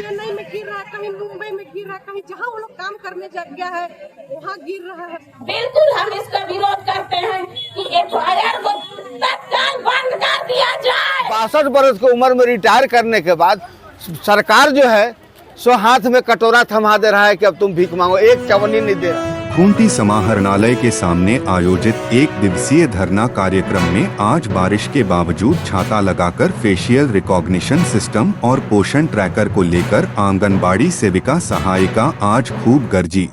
चेन्नई में गिर रहा है, कहीं मुंबई में गिर रहा है, कहीं जहाँ वो लोग काम करने जग गया है वहाँ गिर रहा है। बिल्कुल हम इसका विरोध करते हैं कि FIR को तत्काल बंद कर दिया जाए। 62 वर्ष की उम्र में रिटायर करने के बाद सरकार जो है सो हाथ में कटोरा थमा दे रहा है कि अब तुम भीख मांगो, एक चवन्नी नहीं दे रहा। खूंटी समाहरणालय के सामने आयोजित 1 दिवसीय धरना कार्यक्रम में आज बारिश के बावजूद छाता लगाकर फेशियल रिकॉग्निशन सिस्टम और पोषण ट्रैकर को लेकर आंगनबाड़ी सेविका सहायिका आज खूब गरजी।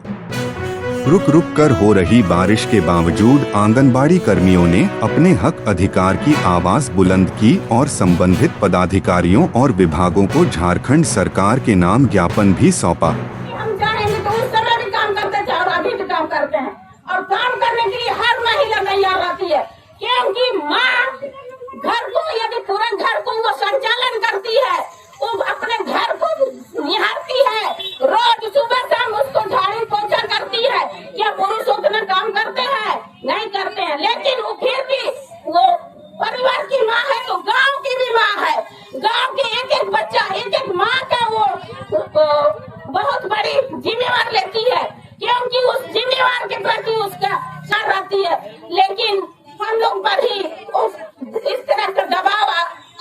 रुक रुक कर हो रही बारिश के बावजूद आंगनबाड़ी कर्मियों ने अपने हक अधिकार की आवाज बुलंद की और संबंधित पदाधिकारियों और विभागों को झारखंड सरकार के नाम ज्ञापन भी सौंपा। हम चाहेंगे तो उस समय भी काम करते थे और अभी भी काम करते हैं और काम करने के लिए हर महिला तैयार रहती है, क्योंकि माँ घर को यदि पूरे घर को वो संचालन करती है, वो अपने घर को निहारती है, रोज सुबह शाम उसको झाड़ू पोछा करती है। क्या पुरुष उतना काम करते हैं? नहीं करते हैं, लेकिन वो फिर भी वो परिवार की माँ है तो गांव की भी माँ है। गांव के एक एक बच्चा, एक एक माँ का वो बहुत बड़ी जिम्मेवार लेती है, क्योंकि उस जिम्मेवार के प्रति उसका सर रहती है। लेकिन हम लोग पर ही इस तरह का दबाव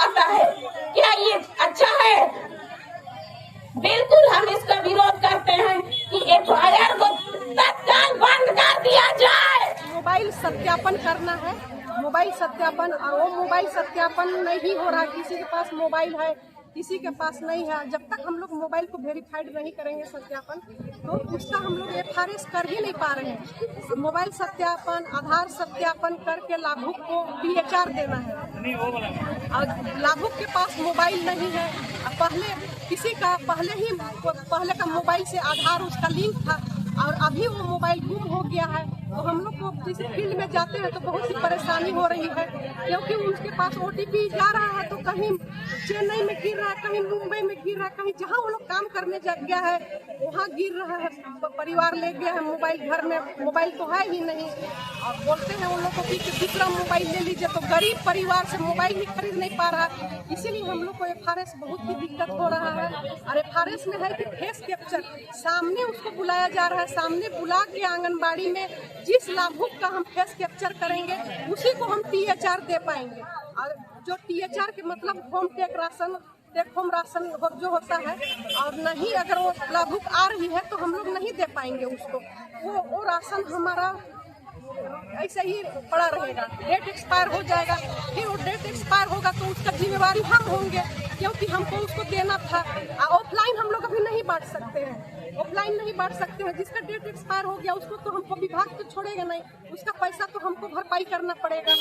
आता है, क्या ये अच्छा है? बिल्कुल हम इसका विरोध करते हैं कि FIR को तत्काल बंद कर दिया जाए। मोबाइल सत्यापन करना है, मोबाइल सत्यापन, और वो मोबाइल सत्यापन नहीं हो रहा। किसी के पास मोबाइल है, किसी के पास नहीं है। जब तक हम लोग मोबाइल को वेरीफाइड नहीं करेंगे सत्यापन, तो उसका हम लोग FRS कर ही नहीं पा रहे हैं। मोबाइल सत्यापन, आधार सत्यापन करके लाभुक को DHR देना है, और लाभुक के पास मोबाइल नहीं है। पहले किसी का पहले का मोबाइल से आधार उसका लिंक था और अभी वो मोबाइल गुम हो गया है। तो हम लोग को किसी फील्ड में जाते हैं तो बहुत सी परेशानी हो रही है, क्योंकि उनके पास OTP जा रहा है तो कहीं चेन्नई में गिर रहा है, कहीं मुंबई में गिर रहा है, कहीं जहाँ वो लोग काम करने जग गया है वहाँ गिर रहा है। परिवार ले गया है मोबाइल, घर में मोबाइल तो है ही नहीं, और बोलते हैं उन लोग को कि दूसरा मोबाइल ले लीजिए, तो गरीब परिवार से मोबाइल ही खरीद नहीं पा रहा। इसीलिए हम लोग को FRS बहुत ही दिक्कत हो रहा है। और FRS में है कि फेस कैप्चर, सामने उसको बुलाया जा रहा है, सामने बुला के आंगनबाड़ी में जिस लाभुक का हम फेस कैप्चर करेंगे उसी को हम THR दे पाएंगे। और जो THR के मतलब home take ration, take home ration जो होता है, और नहीं अगर वो लाभुक आ रही है तो हम लोग नहीं दे पाएंगे उसको। वो राशन हमारा ऐसे ही पड़ा रहेगा, डेट एक्सपायर हो जाएगा। फिर वो डेट एक्सपायर होगा तो उसका जिम्मेवारी हम होंगे, क्योंकि हमको उसको देना था। ऑफलाइन हम लोग अभी नहीं बांट सकते हैं, ऑफलाइन नहीं बांट सकते हैं। जिसका डेट एक्सपायर हो गया उसको तो हमको विभाग तो छोड़ेगा नहीं, उसका पैसा तो हमको भरपाई करना पड़ेगा।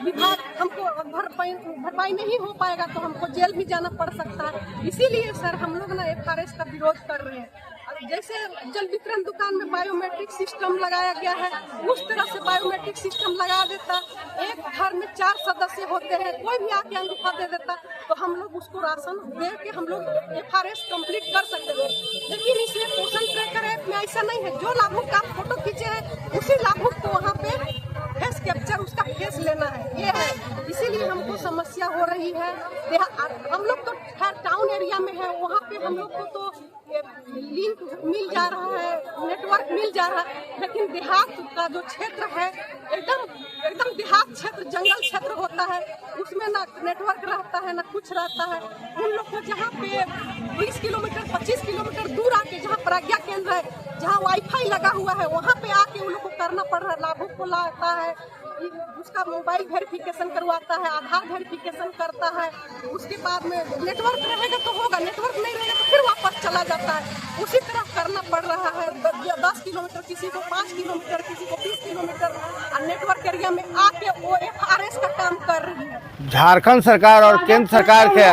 विभाग हमको भरपाई नहीं हो पाएगा तो हमको जेल भी जाना पड़ सकता है। इसीलिए सर हम लोग ना FRS का विरोध कर रहे हैं। जैसे जल वितरण दुकान में बायोमेट्रिक सिस्टम लगाया गया है, उस तरह से बायोमेट्रिक सिस्टम लगा देता। एक घर में 4 सदस्य होते हैं, कोई भी आके अंगूठा दे देता तो हम लोग उसको राशन दे के हम लोग FRS कंप्लीट कर सकते हैं। लेकिन इसे पोषण ट्रैकर ऐप में ऐसा नहीं है। जो लाभुक का फोटो खींचे हैं उसी लाभुक को वहाँ पे फेस कैप्चर, उसका फेस लेना है, ये है। इसीलिए हमको समस्या हो रही है। हम लोग तो टाउन एरिया में है, वहाँ पे हम लोग को तो लिंक मिल जा रहा है, नेटवर्क मिल जा रहा है, लेकिन देहात का जो क्षेत्र है एकदम देहात क्षेत्र, जंगल क्षेत्र होता है, उसमें ना नेटवर्क रहता है ना कुछ रहता है। उन लोग को जहाँ पे 20 किलोमीटर 25 किलोमीटर दूर आके, जहाँ प्रज्ञा केंद्र है, जहाँ वाईफाई लगा हुआ है, वहाँ पे आके उन लोग को करना पड़ रहा है। लाभुक को लाता है, उसका मोबाइल वेरिफिकेशन करवाता है, आधार वेरिफिकेशन करता है, उसके बाद में नेटवर्क रहेगा तो होगा, नेटवर्क नहीं रहेगा तो फिर वापस चला जाता है। उसी तरह करना पड़ रहा है। 10 किलोमीटर, किसी को 5 किलोमीटर, किसी को 20 किलोमीटर, और नेटवर्क एरिया में आके वो FRS का काम कर रही है। झारखंड सरकार और केंद्र सरकार के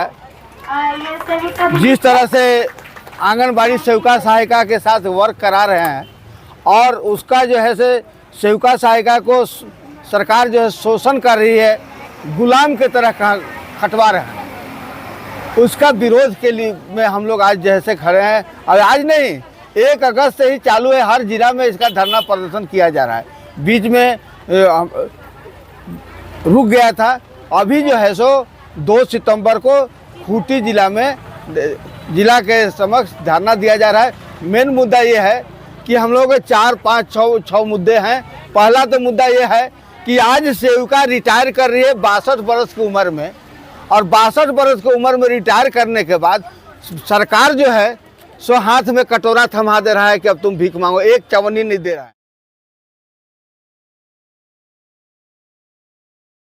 जिस तरह से आंगनबाड़ी सेविका सहायिका के साथ वर्क करा रहे हैं, और उसका जो है से सेविका सहायिका को सरकार जो है शोषण कर रही है, गुलाम की तरह खटवा रहे हैं, उसका विरोध के लिए में हम लोग आज जैसे खड़े हैं। और आज नहीं, 1 अगस्त से ही चालू है, हर जिला में इसका धरना प्रदर्शन किया जा रहा है। बीच में रुक गया था, अभी जो है सो 2 सितंबर को खूंटी जिला में जिला के समक्ष धरना दिया जा रहा है। मेन मुद्दा ये है कि हम लोग के 4, 5, 6 मुद्दे हैं। पहला तो मुद्दा ये है कि आज सेविका रिटायर कर रही है 62 वर्ष की उम्र में, और 62 वर्ष की उम्र में रिटायर करने के बाद सरकार जो है सो हाथ में कटोरा थमा दे रहा है कि अब तुम भीख मांगो, एक चवन्नी नहीं दे रहा है।